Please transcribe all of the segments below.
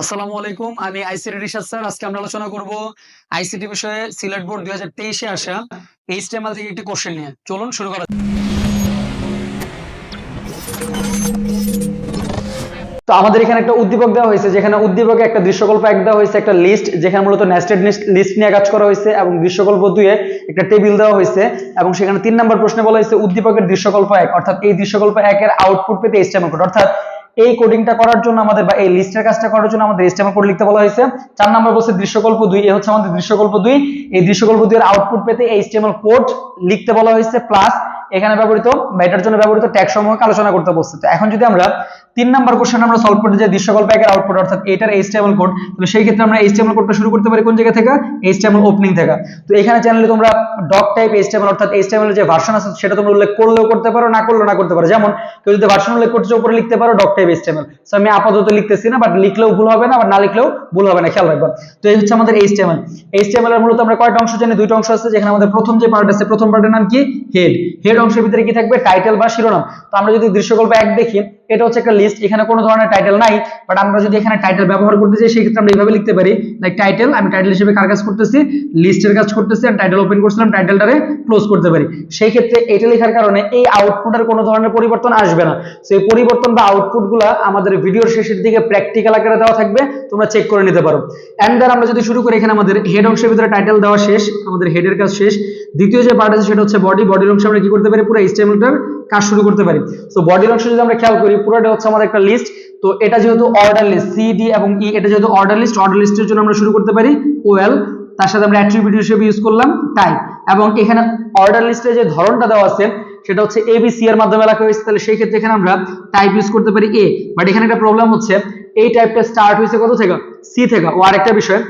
আসসালামু আলাইকুম, আমি আইসিটি রিসার্চ স্যার। আজকে আমরা আলোচনা করব আইসিটি বিষয়ে সিলেট বোর্ড 2023-এ আসা এইচটিএমএল থেকে একটি কোশ্চেন নিয়ে। চলুন শুরু করা যাক। তো আমাদের এখানে একটা উদ্দীপক দেওয়া হয়েছে, যেখানে উদ্দীপকে একটা দৃশ্যকল্প এক দেওয়া হয়েছে, একটা লিস্ট যেখানে মূলত নেস্টেড লিস্ট নিয়ে কাজ করা হয়েছে, এবং দৃশ্যকল্প 2-এ একটা টেবিল দেওয়া হয়েছে, এবং সেখানে 3 নম্বর প্রশ্নে বলা হয়েছে উদ্দীপকের দৃশ্যকল্প 1 অর্থাৎ এই দৃশ্যকল্প 1-এর আউটপুট পেতে এইচটিএমএল কোড, অর্থাৎ এই কোডিংটা করার জন্য আমাদের বা এই লিস্টের কাজটা করার জন্য আমাদের এইচটিএমএল কোড লিখতে বলা হয়েছে। 4 নম্বর বলছে দৃশ্যকল্প 2, এ হচ্ছে আমাদের দৃশ্যকল্প 2। এই দৃশ্যকল্প 2 এর আউটপুট পেতে এইচটিএমএল কোড লিখতে বলা হয়েছে, প্লাস এখানে ব্যবহৃত বা এটার জন্য ব্যবহৃত ট্যাগ সমূহকে আলোচনা করতে বলছে। তো এখন যদি আমরা 3 নম্বর কোশ্চেন আমরা সলভ করতে যাই, দৃশ্যকল্প 1-এর আউটপুট অর্থাৎ এটার এইচটিএমএল কোড, তাহলে সেই ক্ষেত্রে আমরা এইচটিএমএল কোডটা শুরু করতে পারি কোন জায়গা থেকে? এইচটিএমএল ওপেনিং থেকে। তো এখানে চ্যানেলে তোমরা ডক টাইপ এইচটিএমএল অর্থাৎ এইচটিএমএল এর যে ভার্সন আছে সেটা তোমরা উল্লেখ করলেও করতে পারো, না করলেও না করতে পারো। যেমন কেউ যদি ভার্সন উল্লেখ করতে চাও উপরে লিখতে পারো ডক টাইপ এইচটিএমএল। সো আমি আপাতত লিখতেছি না, বাট লিখলেও ভুল হবে না, আবার না লিখলেও ভুল হবে না, খেয়াল রাখবা। তো এই হচ্ছে আমাদের এইচটিএমএল। এইচটিএমএল এর মূলত আমরা কয়টা অংশ জানি? 2টা অংশ আছে, যেখানে আমাদের প্রথম যে পার্ট আছে, প্রথম পার্টের নাম কি? হেড। হেড অংশের ভিতরে কি থাকবে? টাইটেল বা শিরোনাম। তো আমরা যদি দৃশ্যকল্প 1 দেখি, এটা হচ্ছে একটা লিস্ট, এখানে কোনো ধরনের টাইটেল নাই, বাট আমরা যদি এখানে টাইটেল ব্যবহার করতে চাই সেই ক্ষেত্রে আমরা এইভাবে লিখতে পারি, লাইক টাইটেল, আমি টাইটেল হিসেবে কার কাজ করতেছি? লিস্টের কাজ করতেছি, আমি টাইটেল ওপেন করছিলাম, টাইটেলটারে ক্লোজ করতে পারি। সেই ক্ষেত্রে এটা লেখার কারণে এই আউটপুটের কোনো ধরনের পরিবর্তন আসবে না। সেই পরিবর্তন বা আউটপুটগুলো আমাদের ভিডিওর শেষের দিকে প্র্যাকটিক্যাল আকারে দেওয়া থাকবে, তোমরা চেক করে নিতে পারো। এন্ড দেন আমরা যদি শুরু করি, এখানে আমাদের হেড অংশের ভিতরে টাইটেল দেওয়া শেষ, আমাদের হেডের কাজ শেষ। দ্বিতীয় যে পার্ট আছে সেটা হচ্ছে বডি। বডির অংশে আমরা কি করতে পারি? পুরো এইচটিএমএলটার কাজ শুরু করতে পারি। সো বডির অংশ যদি আমরা খেয়াল করি, পুরোটা হচ্ছে আমাদের একটা লিস্ট। তো এটা যেহেতু অর্ডার লিস্ট, সি ডি এবং ই, এটা যেহেতু অর্ডার লিস্ট, অর্ডার লিস্টের জন্য আমরা শুরু করতে পারি ওয়েল, তার সাথে আমরা অ্যাট্রিবিউট হিসেবে ইউজ করলাম টাইপ। এবং এখানে অর্ডার লিস্টে যে ধরনটা দেওয়া আছে সেটা হচ্ছে এবিসি এর মাধ্যমে লেখা হয়েছে, তাহলে সেই ক্ষেত্রে এখানে আমরা টাইপ ইউজ করতে পারি এ। বাট এখানে একটা প্রবলেম হচ্ছে, এই টাইপটা স্টার্ট হয়েছে কত থেকে? সি থেকে। ও আরেকটা বিষয়,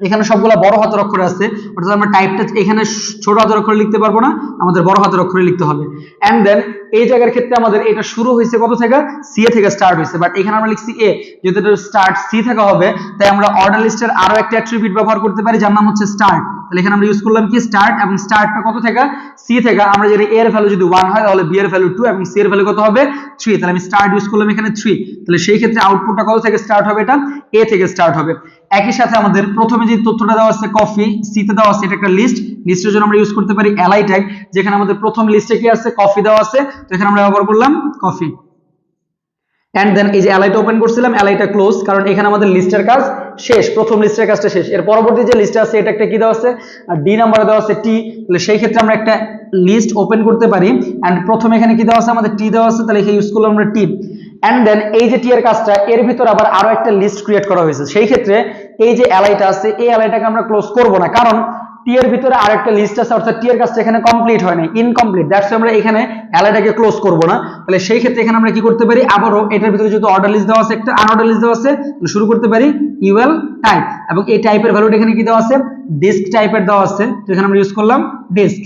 এখানে সবগুলা বড় হাতের অক্ষরে আছে, অর্থাৎ আমরা টাইপটা এখানে ছোট হাতের অক্ষরে লিখতে পারবো না, আমাদের বড় হাতের অক্ষরে লিখতে হবে। এন্ড দেন এই জায়গার ক্ষেত্রে আমাদের এটা শুরু হয়েছে কত থেকে? সি থেকে স্টার্ট হয়েছে, বাট এখানে আমরা লিখছি এ, যেহেতু এটা স্টার্ট সি থেকে হবে, তাই আমরা অর্ডার লিস্টের আরো একটা অ্যাট্রিবিউট ব্যবহার করতে পারি যার নাম হচ্ছে স্টার্ট। তাহলে এখানে আমরা ইউজ করলাম কি? স্টার্ট। এবং স্টার্টটা কত থেকে? সি থেকে। আমরা যদি এর ভ্যালু যদি 1 হয় তাহলে বি এর ভ্যালু 2 এবং সি এর ভ্যালু কত হবে? 3। তাহলে আমি স্টার্ট ইউজ করলাম এখানে 3। তাহলে সেই ক্ষেত্রে আউটপুটটা কত থেকে স্টার্ট হবে? এটা এ থেকে স্টার্ট হবে। একই সাথে আমাদের প্রথমে যে তথ্যটা দেওয়া আছে কফি, সি তে দেওয়া আছে, এটা একটা লিস্ট। লিস্টের জন্য আমরা ইউজ করতে পারি এলআই ট্যাগ, যেখানে আমাদের প্রথম লিস্টে কি আছে? কফি দেওয়া আছে, তো এখানে আমরা ব্যবহার করলাম কফি। এন্ড দেন এই যে এলআইটা ওপেন করছিলাম, এলআইটা ক্লোজ, কারণ এখানে আমাদের লিস্টের কাজ শেষ, প্রথম লিস্টের কাজটা শেষ। এর পরবর্তী যে লিস্ট আছে এটা একটা কি দেওয়া আছে? ডি নাম্বারে দেওয়া আছে টি। তাহলে সেই ক্ষেত্রে আমরা একটা লিস্ট ওপেন করতে পারি, এন্ড প্রথমে এখানে কি দেওয়া আছে? আমাদের টি দেওয়া আছে, তাহলে এখানে ইউজ করলাম আমরা টি। এন্ড দেন এই যে টি এর কাজটা, এর ভিতর আবার আরো একটা লিস্ট ক্রিয়েট করা হয়েছে। সেই ক্ষেত্রে এই যে এলআইটা আছে, এই এলআইটাকে আমরা ক্লোজ করব না, কারণ টি এর ভিতরে আরেকটা লিস্ট আছে, অর্থাৎ টি এর কাজটা এখানে কমপ্লিট হয় না, ইনকমপ্লিট। দ্যাটস আমরা এখানে এলআইটাকে ক্লোজ করব না। তাহলে সেই ক্ষেত্রে এখানে আমরা কি করতে পারি? আবারও এটার ভিতরে যেহেতু অর্ডার লিস্ট দেওয়া আছে, একটা আনঅর্ডার লিস্ট দেওয়া আছে, তাহলে শুরু করতে পারি ইউএল টাইপ। এবং এই টাইপের ভ্যালুটা এখানে কি দেওয়া আছে? ডিস্ক টাইপের দেওয়া আছে, তো এখানে আমরা ইউজ করলাম ডিস্ক।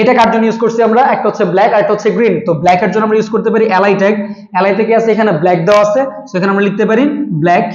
এটা কার জন্য ইউজ করছি আমরা? একটা হচ্ছে ব্ল্যাক আর একটা হচ্ছে গ্রিন। তো ব্ল্যাক এর জন্য আমরা ইউজ করতে পারি এলআই ট্যাগ। এলআই থেকে আছে এখানে ব্ল্যাক দেওয়া আছে, সো এখানে আমরা লিখতে পারি ব্ল্যাক।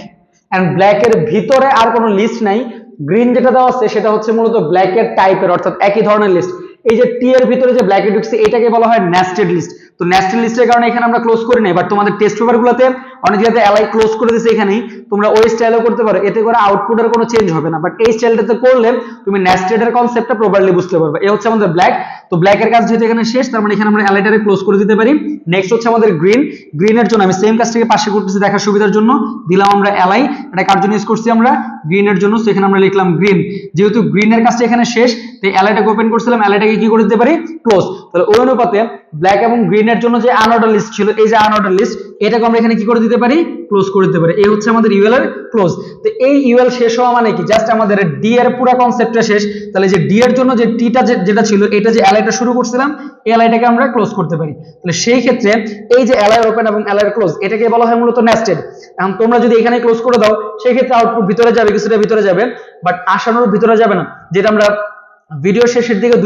এন্ড ব্ল্যাক এর ভিতরে আর কোনো লিস্ট নাই। গ্রিন যেটা দেওয়া আছে সেটা হচ্ছে মূলত ব্ল্যাক এর টাইপের, অর্থাৎ একই ধরনের লিস্ট। এই যে টি এর ভিতরে যে ব্ল্যাক এ ঢুকছে এটাকে বলা হয় নেস্টেড লিস্ট। তো নেস্টেড লিস্টের কারণে এখানে আমরা ক্লোজ করি নাই, বাট তোমাদের টেস্ট পেপারগুলোতে অনেক জায়গাতে এলআই ক্লোজ করে দিয়েছে এখানেই, তোমরা ওই স্টাইলও করতে পারো, এতে করে আউটপুটের কোনো চেঞ্জ হবে না। বাট এই স্টাইলটাতে করলে তুমি নেস্টেড এর কনসেপ্টটা প্রপারলি বুঝতে পারবে। এই হচ্ছে আমাদের ব্ল্যাক। তো ব্ল্যাক এর কাজ যেহেতু এখানে শেষ, তার মানে এখানে আমরা এলআইটারে ক্লোজ করে দিতে পারি। নেক্সট হচ্ছে আমাদের গ্রিন। গ্রিনের জন্য আমি সেম কাজটাকে পাশে করতেছি দেখার সুবিধার জন্য, দিলাম আমরা এলআই। এটা কার জন্য ইউজ করছি আমরা? গ্রিনের জন্য, সো এখানে আমরা লিখলাম গ্রিন। যেহেতু গ্রিনের কাজটা এখানে শেষ, তাই এলআইটাকে ওপেন করছিলাম, এলআইটাকে কি করে দিতে পারি? ক্লোজ। তাহলে ওই অনুপাতে ব্ল্যাক এবং গ্রিনের জন্য যে আনঅর্ডার লিস্ট ছিল, এই যে আনঅর্ডার লিস্ট, এটাকে আমরা এখানে কি করে দিতে পারি? ক্লোজ করে দিতে পারি। এই হচ্ছে আমাদের ইউএল এর ক্লোজ। তো এই ইউএল শেষ হওয়া মানে কি? জাস্ট আমাদের ডি এর পুরো কনসেপ্টটা শেষ। তাহলে যে ডি এর জন্য যে টিটা যেটা ছিল, এটা যে এলআইটা শুরু করছিলাম, এই এলআইটাকে আমরা ক্লোজ করতে পারি। তাহলে সেই ক্ষেত্রে এই যে এলআই ওপেন এবং এলআই ক্লোজ, এটাকে বলা হয় মূলত নেস্টেড। এখন তোমরা যদি এখানে ক্লোজ করে দাও, সেই ক্ষেত্রে আউটপুট ভিতরে যাবে, কিছুটা ভিতরে যাবে, বাট আশানুরূপ ভিতরে যাবে না, যেটা আমরা ভিডিও শেষের দিকে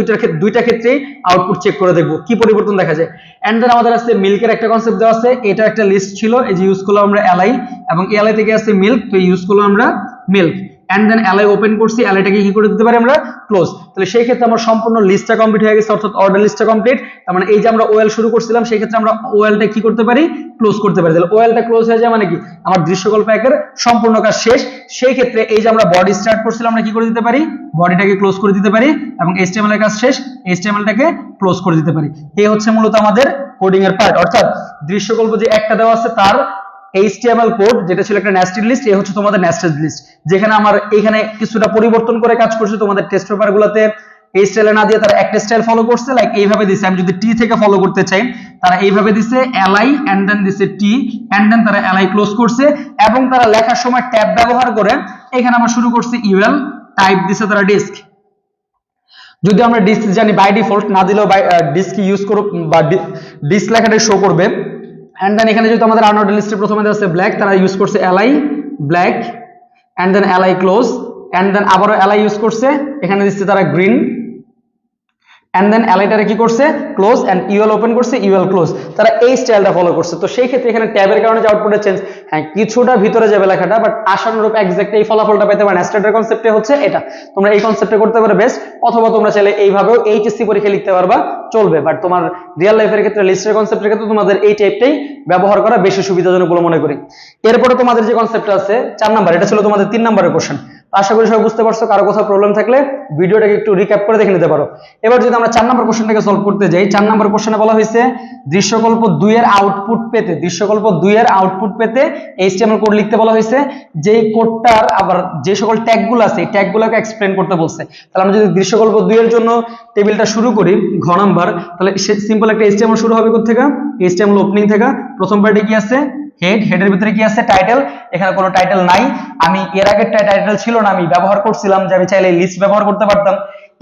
দুইটা ক্ষেত্রে আউটপুট চেক করে দেখবো কি পরিবর্তন দেখা যায়। এন্ড দেন আমাদের আছে মিল্কের একটা কনসেপ্ট দেওয়া আছে, এটা একটা লিস্ট ছিল, এই যে ইউজ করলাম আমরা এলআই, এবং এলআই থেকে আছে মিল্ক, তো ইউজ করলাম আমরা milk. And then LI open করছি, এলআইটাকে কি করে দিতে পারি আমরা ক্লোজ। তাহলে সেই ক্ষেত্রে আমার সম্পূর্ণ লিস্টটা কমপ্লিট হয়ে গেছে, অর্থাৎ অর্ডার লিস্টটা কমপ্লিট। তার মানে এই যে আমরা ওএল শুরু করছিলাম সেই ক্ষেত্রে আমরা ওএলটা কি করতে পারি ক্লোজ করতে পারি। তাহলে ওএলটা ক্লোজ হয়ে যায় মানে কি আমার দৃশ্যকল্প একের সম্পূর্ণ কাজ শেষ। সেই ক্ষেত্রে এই যে আমরা বডি স্টার্ট করছিলাম আমরা কি করে দিতে পারি বডিটাকে ক্লোজ করে দিতে পারি এবং এইচটিএমএল এর কাজ শেষ, এইচটিএমএলটাকে ক্লোজ করে দিতে পারি। এই হচ্ছে মূলত আমাদের কোডিং এর পার্ট, অর্থাৎ দৃশ্যকল্প যে একটা দেওয়া আছে তার HTML কোড যেটা ছিল একটা নেস্টেড লিস্ট, এই হচ্ছে তোমাদের নেস্টেড লিস্ট, যেখানে আমার এখানে কিছুটা পরিবর্তন করে কাজ করছে। তোমাদের টেস্ট পেপার গুলোতে এই স্টাইলে না দিয়ে তারা একটা স্টাইল ফলো করছে, লাইক এইভাবে দিছে। আমি যদি টি থেকে ফলো করতে চাই তারা এইভাবে দিছে এলআই এন্ড দেন দিছে টি এন্ড দেন তারা এলআই ক্লোজ করছে এবং তারা লেখার সময় ট্যাব ব্যবহার করে এখানে আমরা শুরু করছি ইউএল, টাইপ দিছে তারা ডিস্ক। যদি আমরা ডিস্ক জানি বাই ডিফল্ট, না দিলেও ডিস্ক ইউজ করব বা ডিস্ক লেখাটা শো করবে। এন্ড দেন এখানে যেহেতু আমাদের আনঅর্ডার লিস্টে প্রথমে দেওয়া আছে ব্ল্যাক, তারা ইউজ করছে LI black and then LI close and then আবারও এলআই ইউজ করছে, এখানে দিচ্ছে তারা গ্রিন এন্ড দেন এলআইটারে কি করছে ক্লোজ এন্ড ইউএল ওপেন করছে, ইউএল ক্লোজ। তারা এই স্টাইলটা ফলো করছে। তো সেই ক্ষেত্রে এখানে ট্যাবের কারণে যে আউটপুটে চেঞ্জ, হ্যাঁ কিছুটা ভিতরে যাবে লেখাটা, বাট আশানুরূপ এক্সাক্ট এই ফলাফলটা পেতে পারে। নেস্টেডের কনসেপ্টে হচ্ছে এটা, তোমরা এই কনসেপ্টে করতে পারো বেস্ট, অথবা তোমরা চাইলে এইভাবেও এইচএসসি পরীক্ষা লিখতে পারবা, চলবে। বাট তোমার রিয়েল লাইফের ক্ষেত্রে লিস্টের কনসেপ্টের ক্ষেত্রে তোমাদের এই টাইপটাই ব্যবহার করা বেশি সুবিধাজনক বলে মনে করি। এরপরে তোমাদের যে কনসেপ্টটা আছে 4 নাম্বার, এটা ছিল তোমাদের 3 নাম্বারের কোশ্চেন। আশা করি সবাই বুঝতে পারছো, কারো কোথাও প্রবলেম থাকলে ভিডিওটাকে একটু রিক্যাপ করে দেখে নিতে পারো। এবার যদি আমরা 4 নাম্বার কোশ্চেনটাকে সলভ করতে যাই, 4 নাম্বার কোশ্চেনে বলা হয়েছে দৃশ্যকল্প 2 এর আউটপুট পেতে, দৃশ্যকল্প 2 এর আউটপুট পেতে এইচটিএমএল কোড লিখতে বলা হয়েছে। যেই কোডটার আবার যে সকল ট্যাগগুলো আছে এই ট্যাগগুলোকে এক্সপ্লেইন করতে বলছে। তাহলে আমরা যদি দৃশ্যকল্প 2 এর জন্য টেবিলটা শুরু করি ঘ নাম্বার, তাহলে সিম্পল একটা এইচটিএমএল শুরু হবে কোথা থেকে, এইচটিএমএল ওপেনিং থেকে। প্রথম পার্টে কি আছে হেড, হেডের ভিতরে কি আছে টাইটেল, এখানে কোনো টাইটেল নাই। আমি এর আগের টাইটেল ছিল না, আমি ব্যবহার করছিলাম যে আমি চাইলে লিস্ট ব্যবহার করতে পারতাম,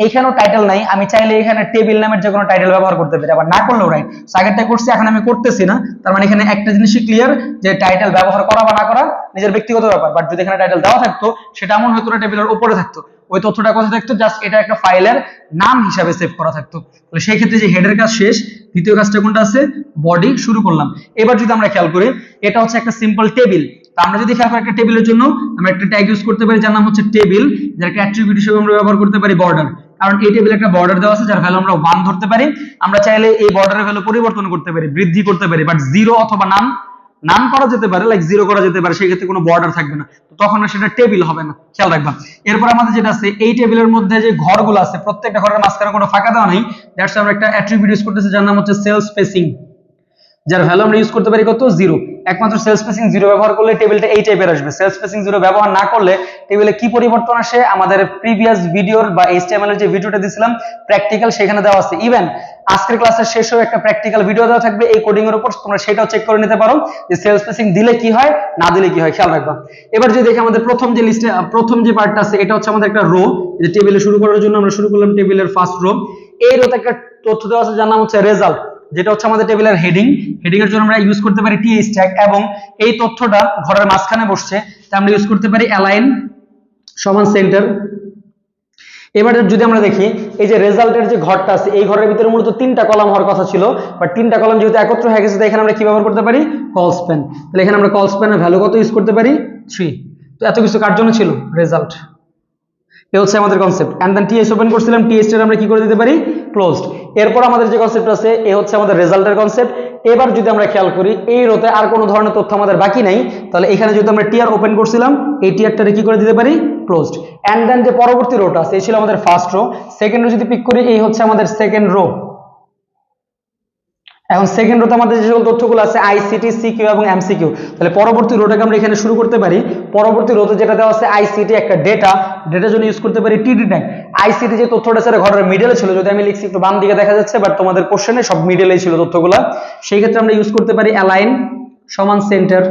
এখানেও টাইটেল নাই, আমি চাইলে এখানে টেবিল নামের যে কোনো টাইটেল ব্যবহার করতে পারি, আবার না করলেও রাইট। আগেরটা করছি এখন আমি করতেছি না, তার মানে এখানে একটা জিনিসই ক্লিয়ার যে টাইটেল ব্যবহার করা বা না করা নিজের ব্যক্তিগত ব্যাপার। বাট যদি এখানে টাইটেল দেওয়া থাকতো সেটা এমন হয়তো না টেবিলের উপরে থাকতো, ওই তথ্যটা কোথায় থাকতো, জাস্ট এটা একটা ফাইলের নাম হিসাবে সেভ করা থাকতো। তাহলে সেই ক্ষেত্রে যে হেডের কাজ শেষ, দ্বিতীয় কাজটা কোনটা আছে বডি শুরু করলাম। এবার যদি আমরা খেয়াল করি এটা হচ্ছে একটা সিম্পল টেবিল, তো আমরা যদি খেয়াল করি একটা টেবিলের জন্য আমরা একটা ট্যাগ ইউজ করতে পারি যার নাম হচ্ছে টেবিল, যার একটা অ্যাট্রিবিউট হিসেবে আমরা ব্যবহার করতে পারি বর্ডার, কারণ এই টেবিলে একটা বর্ডার দেওয়া আছে যার ভ্যালু আমরা 1 ধরতে পারি। আমরা চাইলে এই বর্ডারের ভ্যালু পরিবর্তন করতে পারি, বৃদ্ধি করতে পারি, বাট 0 অথবা নাম করা যেতে পারে, লাইক 0 করা যেতে পারে, সেই ক্ষেত্রে কোনো বর্ডার থাকবে না, তো তখন আর সেটা টেবিল হবে না, খেয়াল রাখবা। এরপর আমাদের যেটা আছে এই টেবিলের মধ্যে যে ঘরগুলো আছে প্রত্যেকটা ঘরের মাঝখানে কোনো ফাঁকা দেওয়া নেই, দ্যাটস আমরা একটা অ্যাট্রিবিউট ইউজ করতেছি যার নাম হচ্ছে সেল স্পেসিং, যার ভ্যালু আমরা ইউজ করতে পারি কত 0। একমাত্র সেল স্পেসিং 0 ব্যবহার করলে টেবিলটা এই টাইপের আসবে। সেল স্পেসিং 0 ব্যবহার না করলে টেবিলে কি পরিবর্তন আসে আমাদের প্রিভিয়াস ভিডিওর বা এইচটিএমএল এর যে ভিডিওটা দিছিলাম প্র্যাকটিক্যাল, সেখানে দেওয়া আছে। ইভেন আজকের ক্লাসের শেষেও একটা প্র্যাকটিক্যাল ভিডিও দেওয়া থাকবে এই কোডিং এর উপর, তোমরা সেটাও চেক করে নিতে পারো যে সেল স্পেসিং দিলে কি হয় না দিলে কি হয়, খেয়াল রাখবা। এবার যদি দেখি আমাদের প্রথম যে লিস্টে প্রথম যে পার্টটা আছে এটা হচ্ছে আমাদের একটা রো, যে টেবিলে শুরু করার জন্য আমরা শুরু করলাম টেবিলের ফার্স্ট রো। এই রোতে একটা তথ্য দেওয়া আছে যার নাম হচ্ছে রেজাল্ট, যেটা হচ্ছে আমাদের টেবিলের হেডিং। হেডিং এর জন্য আমরা ইউজ করতে পারি টিএইচ ট্যাগ, এবং এই তথ্যটা ঘরের মাঝখানে বসছে তাই আমরা ইউজ করতে পারি অ্যালাইন সমান সেন্টার। এবার যদি আমরা দেখি এই যে রেজাল্টের যে ঘরটা আছে এই ঘরের ভিতরে মূলত 3টা কলাম হওয়ার কথা ছিল, বাট 3টা কলাম যেহেতু একত্র হয়ে গেছে তাই এখানে আমরা কি ব্যবহার করতে পারি কল স্প্যান। তাহলে এখানে আমরা কল স্প্যানের ভ্যালু কত ইউজ করতে পারি 3। তো এত কিছু কার জন্য ছিল রেজাল্ট, এই হচ্ছে আমাদের concept. And then TS open করছিলাম, টিএস এর আমরা কি করে দিতে পারি ক্লোজড। এরপর আমাদের যে কনসেপ্ট আছে এই হচ্ছে আমাদের রেজাল্টের কনসেপ্ট। এবার যদি আমরা খেয়াল করি এই রোতে আর কোনো ধরনের তথ্য আমাদের বাকি নাই, তাহলে এখানে যদি আমরা টিআর ওপেন করছিলাম এই টিআরটারে কি করে দিতে পারি ক্লোজড। এন্ড দেন যে পরবর্তী রোটা আছে এই ছিল আমাদের ফার্স্ট রো, সেকেন্ড রো যদি পিক করি এই হচ্ছে আমাদের সেকেন্ড রো। এখন সেকেন্ড রোতে আমাদের যে সকল তথ্যগুলো আছে আইসিটি, সিকিউ এবং এমসিকিউ, তাহলে পরবর্তী রোটাকে আমরা এখানে শুরু করতে পারি। পরবর্তী রোতে যেটা দেওয়া আছে আইসিটি একটা ডেটার জন্য ইউজ করতে পারি টিডি ট্যাগ। আইসিটি যে তথ্যটা সেটা ঘরের মিডলে ছিল, যদি আমি লিখছি একটু বাম দিকে দেখা যাচ্ছে, বাট তোমাদের কোশ্চেনে সব মিডলেই ছিল তথ্যগুলো, সেই ক্ষেত্রে আমরা ইউজ করতে পারি অ্যালাইন সমান সেন্টার।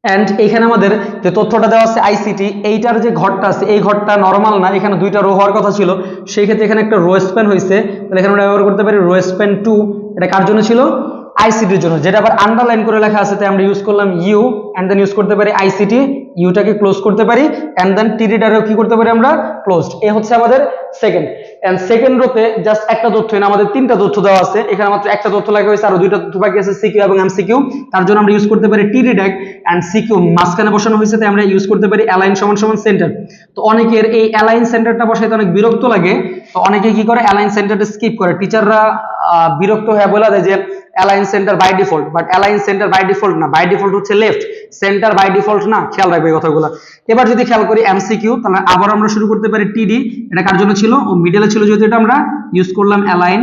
এন্ড এখানে আমাদের যে তথ্যটা দেওয়া আছে আইসিটি এইটার যে ঘরটা আছে এই ঘরটা নরমাল না, এখানে 2টা রো হওয়ার কথা ছিল, সেই ক্ষেত্রে এখানে একটা রো স্প্যান হয়েছে, তাহলে এখানে আমরা ব্যবহার করতে পারি রো স্প্যান 2। এটা কার জন্য ছিল আইসিটির জন্য, যেটা আবার আন্ডারলাইন করে লেখা আছে, তাই আমরা ইউজ করলাম ইউ এন্ড দেন ইউজ করতে পারি আইসিটি, ইউটাকে ক্লোজ করতে পারি এন্ড দেন টিডিটারও কি করতে পারি আমরা ক্লোজড। এই হচ্ছে আমাদের সেকেন্ড। এন্ড সেকেন্ড রোতে জাস্ট একটা তথ্য না, আমাদের তিনটা তথ্য দেওয়া আছে, এখানে মাত্র একটা তথ্য লেখা হয়েছে, আর দুইটা তথ্য বাকি আছে সিকিউ এবং এমসিকিউ। তার জন্য আমরা ইউজ করতে পারি টিডিডাক এন্ড সিকিউ মাঝখানে বসানো হয়েছে, তাই আমরা ইউজ করতে পারি অ্যালাইন সমান সমান সেন্টার। তো অনেকের এই অ্যালাইন সেন্টারটা বসাইতে অনেক বিরক্ত লাগে, তো অনেকে কি করে অ্যালাইন সেন্টারটা স্কিপ করে। টিচাররা বিরক্ত হয়ে বলে দেয় যে align center by default, but align center by default না, বাই ডিফল্ট হচ্ছে লেফট, সেন্টার বাই ডিফল্ট না, খেয়াল রাখবে এই কথাগুলো। এবার যদি খেয়াল করি এমসিকিউ, তাহলে আবার আমরা শুরু করতে পারি টিডি, এটা কার জন্য ছিল, ও মিডলে ছিল, যেহেতু এটা আমরা ইউজ করলাম অ্যালাইন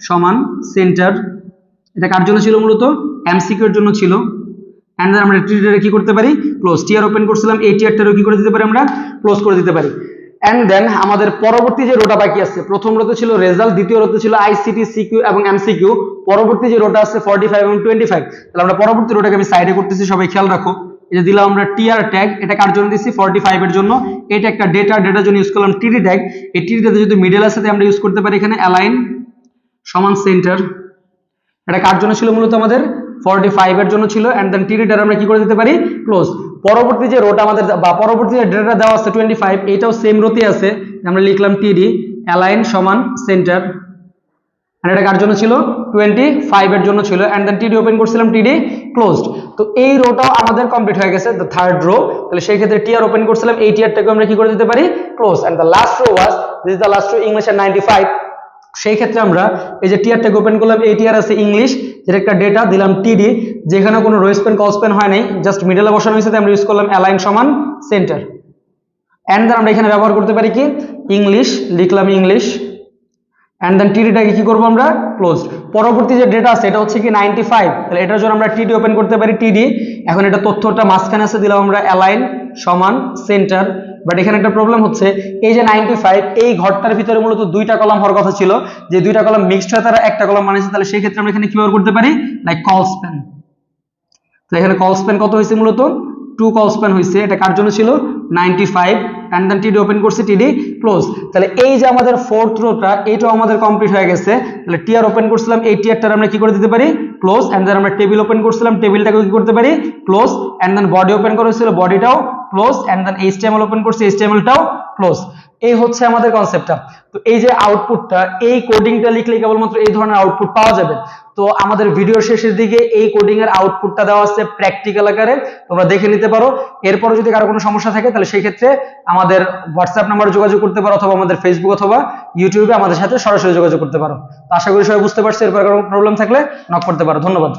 সমান সেন্টার, এটা কার জন্য ছিল, মূলত এমসিকিউ এর জন্য ছিল। এন্ড দেন আমরা টিডিটারে কি করতে পারি ক্লোজ, টিআর ওপেন করছিলাম, এই টিআরটারও কি করে দিতে পারি আমরা ক্লোজ করে দিতে পারি। এন্ড দেন আমাদের পরবর্তী যে রোটা বাকি আছে, প্রথম রোতে ছিল রেজাল্ট, দ্বিতীয় রোতে ছিল আইসিটি, সিকিউ এবং এমসিকিউ, পরবর্তী যে রোটা আছে 45 এবং 25। তাহলে আমরা পরবর্তী রোটাকে আমি সাইডে করতেছি, সবাই খেয়াল রাখো। এই যে দিলাম আমরা টিআর ট্যাগ, এটা কার জন্য দিচ্ছি 45 এর জন্য, এটা একটা ডেটার জন্য ইউজ করলাম টিডি ট্যাগ। এই টিডিটাতে যদি মিডল আছে, তাই আমরা ইউজ করতে পারি এখানে অ্যালাইন সমান সেন্টার, এটা কার জন্য ছিল, মূলত আমাদের 45 এর জন্য ছিল। এন্ড দেন টিডিটার আমরা কি করে দিতে পারি ক্লোজ। পরবর্তী যে রোটা আমাদের বা পরবর্তী যে ডেটাটা দেওয়া আছে 25, এটাও সেম রোতে আছে, আমরা লিখলাম টিডি অ্যালাইন সমান সেন্টার, আর এটা কার জন্য ছিল 25 এর জন্য ছিল। এন্ড দেন টিডি ওপেন করছিলাম, টিডি ক্লোজড। তো এই রোটাও আমাদের কমপ্লিট হয়ে গেছে, দ্য থার্ড রো। তাহলে সেই ক্ষেত্রে টিআর ওপেন করছিলাম, এই টিআরটাকে আমরা কি করে দিতে পারি close. And the last row was this is the last row ইংলিশের 95। সেই ক্ষেত্রে আমরা এই যে টিআরটাকে ওপেন করলাম, এই টিআর আছে ইংলিশ, যেটা একটা ডেটা, দিলাম টিডি, যেখানে কোনো রো স্পেন কল স্পেন হয় নাই, জাস্ট মিডলে বসানো হয়েছে, তাই আমরা ইউজ করলাম অ্যালাইন সমান সেন্টার। এন্ড দেন আমরা এখানে ব্যবহার করতে পারি কি ইংলিশ, লিখলাম ইংলিশ, এন্ড দেন টিডিটাকে কি করবো আমরা ক্লোজড। পরবর্তী যে ডেটা আছে এটা হচ্ছে কি 95, তাহলে এটার জন্য আমরা টিডি ওপেন করতে পারি, টিডি, এখন এটা তথ্যটা মাঝখানে আছে, দিলাম আমরা অ্যালাইন সমান সেন্টার। বাট এখানে একটা প্রবলেম হচ্ছে, এই যে 95, এই ঘরটার ভিতরে মূলত দুইটা কলাম হওয়ার কথা ছিল, যে দুইটা কলাম মিক্সড হয়ে তারা একটা কলাম বানিয়েছে, তাহলে সেই ক্ষেত্রে আমরা এখানে কি ব্যবহার করতে পারি, লাইক কল স্প্যান। তো এখানে কল স্প্যান কত হয়েছে, মূলত 2 কল স্প্যান হয়েছে, এটা কার জন্য ছিল 95। এন্ড দেন টিডি ওপেন করছি, টিডি ক্লোজ। তাহলে এই যে আমাদের ফোর্থ রোটা, এটাও আমাদের কমপ্লিট হয়ে গেছে। তাহলে টিআর ওপেন করছিলাম, এই টিআরটার আমরা কি করে দিতে পারি ক্লোজ। এন্ড দেন আমরা টেবিল ওপেন করছিলাম, টেবিলটাকে কি করতে পারি close. And then body open করেছিল, বডিটাও close. And then HTML open করছি, এইচটিএমএলটাও ক্লোজ। এই হচ্ছে আমাদের কনসেপ্টটা। তো এই যে আউটপুটটা, এই কোডিংটা লিখলে কেবলমাত্র এই ধরনের আউটপুট পাওয়া যাবে। তো আমাদের ভিডিও শেষের দিকে এই কোডিং এর আউটপুটটা দেওয়া আছে প্র্যাকটিক্যাল আকারে, তোমরা দেখে নিতে পারো। এরপরে যদি কারো কোনো সমস্যা থাকে, তাহলে সেই ক্ষেত্রে আমাদের হোয়াটসঅ্যাপ নাম্বারে যোগাযোগ করতে পারো, অথবা আমাদের ফেসবুক অথবা ইউটিউবে আমাদের সাথে সরাসরি যোগাযোগ করতে পারো। তো আশা করি সবাই বুঝতে পারছো। এরপর কারো প্রবলেম থাকলে নক করতে পারো। ধন্যবাদ।